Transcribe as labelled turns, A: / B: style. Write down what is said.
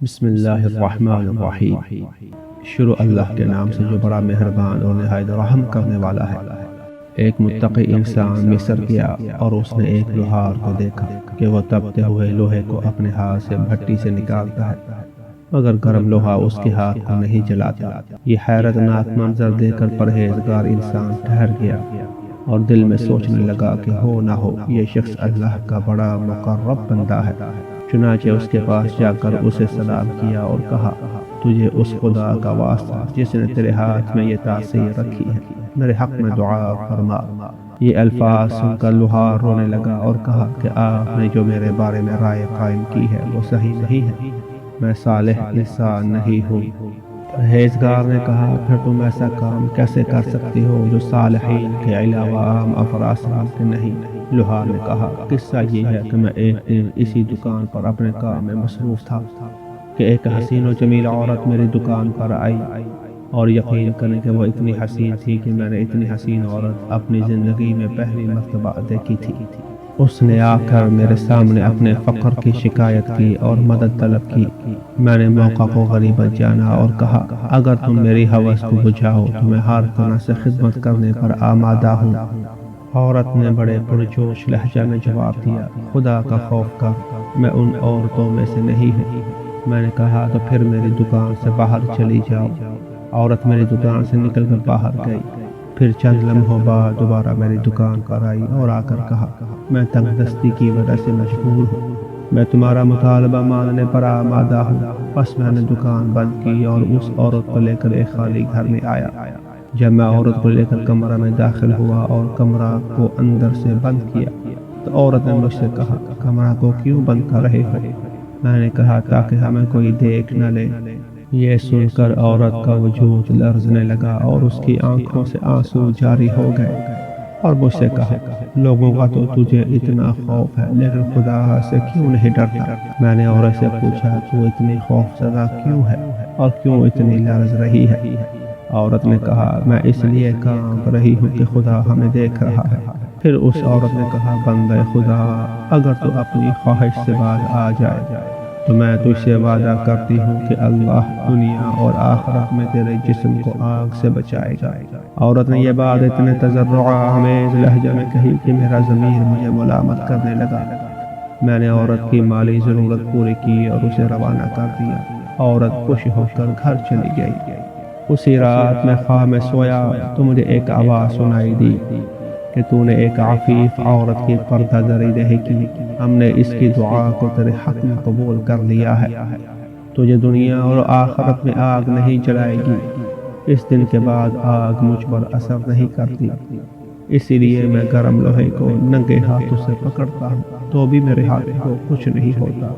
A: بسم اللہ الرحمن الرحیم۔ شروع اللہ کے نام سے جو بڑا مہربان اور نہایت رحم کرنے والا ہے۔ ایک متقی انسان مصر گیا اور اس نے ایک لوہار کو دیکھا کہ وہ تپتے ہوئے لوہے کو اپنے ہاتھ سے بھٹی سے نکالتا ہے مگر گرم لوہا اس کے ہاتھ کو نہیں جلاتا۔ یہ حیرت ناک منظر دیکھ کر پرہیزگار انسان ٹھہر گیا اور دل میں سوچنے لگا کہ ہو نہ ہو یہ شخص اللہ کا بڑا مقرب بندہ ہے۔ چنانچہ اس کے پاس جا کر اسے سلام کیا اور کہا، تجھے اس خدا کا واسطہ جس نے تیرے ہاتھ میں یہ تاثیر رکھی ہے، میرے حق میں دعا فرما۔ یہ الفاظ سن کر لوہار رونے لگا اور کہا کہ آپ نے جو میرے بارے میں رائے قائم کی ہے وہ صحیح نہیں ہے، میں صالح انسان نہیں ہوں۔ پرہیزگار نے کہا، پھر تم ایسا کام کیسے کر سکتی ہو جو صالحین کے علاوہ عام افراد سے ممکن نہیں؟ لوہار نے کہا، قصہ یہ ہے کہ میں ایک دن اسی دکان پر اپنے کام میں مصروف تھا کہ ایک حسین و جمیل عورت میری دکان پر آئی، اور یقین کریں کہ وہ اتنی حسین تھی کہ میں نے اتنی حسین عورت اپنی زندگی میں پہلی مرتبہ دیکھی تھی۔ اس نے آ کر میرے سامنے اپنے فقر کی شکایت کی اور مدد طلب کی۔ میں نے موقع کو غنیمت جانا اور کہا، اگر تم میری ہوس کو بجھاؤ تو میں ہر طرح سے خدمت کرنے پر آمادہ ہوں۔ عورت نے بڑے پرجوش لہجہ میں جواب دیا، خدا کا خوف کر، میں ان عورتوں میں سے نہیں ہوں۔ میں نے کہا، تو پھر میری دکان سے باہر چلی جاؤ۔ عورت میری دکان سے نکل کر باہر گئی، پھر چند لمحوں بعد دوبارہ میری دکان پر آئی اور آ کر کہا، میں تنگ دستی کی وجہ سے مجبور ہوں، میں تمہارا مطالبہ ماننے پر آمادہ ہوں۔ بس میں نے دکان بند کی اور اس عورت کو لے کر ایک خالی گھر میں آیا۔ جب میں عورت کو لے کر کمرہ میں داخل ہوا اور کمرہ کو اندر سے بند کیا تو عورت نے مجھ سے کہا، کمرہ کو کیوں بند کر رہے ہو؟ میں نے کہا، تاکہ ہمیں کوئی دیکھ نہ لے۔ یہ سن کر عورت کا وجود لرزنے لگا اور اس کی آنکھوں سے آنسو جاری ہو گئے اور مجھ سے کہا، لوگوں کا تو تجھے اتنا خوف ہے لیکن خدا سے کیوں نہیں ڈرتا؟ میں نے عورت سے پوچھا، تو اتنی خوف زدہ کیوں ہے اور کیوں اتنی لرز رہی ہے؟ عورت نے کہا، میں اس لیے کانپ رہی ہوں کہ خدا ہمیں دیکھ رہا ہے۔ پھر اس عورت نے کہا، بندہ خدا، اگر تو اپنی خواہش سے باز آ جائے تو میں تجھ سے وعدہ کرتی ہوں کہ اللہ دنیا اور آخرت میں تیرے جسم کو آگ سے بچائے گا۔ عورت نے یہ بات اتنے تضرعآمیز لہجے میں کہی کہ میرا ضمیر مجھے ملامت کرنے لگا۔ میں نے عورت کی مالی ضرورت پوری کی اور اسے روانہ کر دیا۔ عورت خوش ہو کر گھر چلی گئی۔ اسی رات میں خواب میں سویا تو مجھے ایک آواز سنائی دی کہ تو نے ایک عفیف عورت کی پردہ دری رہی کی، ہم نے اس کی دعا کو تیرے حق میں قبول کر لیا ہے، تجھے دنیا اور آخرت میں آگ نہیں جلائے گی۔ اس دن کے بعد آگ مجھ پر اثر نہیں کرتی، اسی لیے میں گرم لوہے کو ننگے ہاتھوں سے پکڑتا ہوں تو بھی میرے ہاتھ کو کچھ نہیں ہوتا۔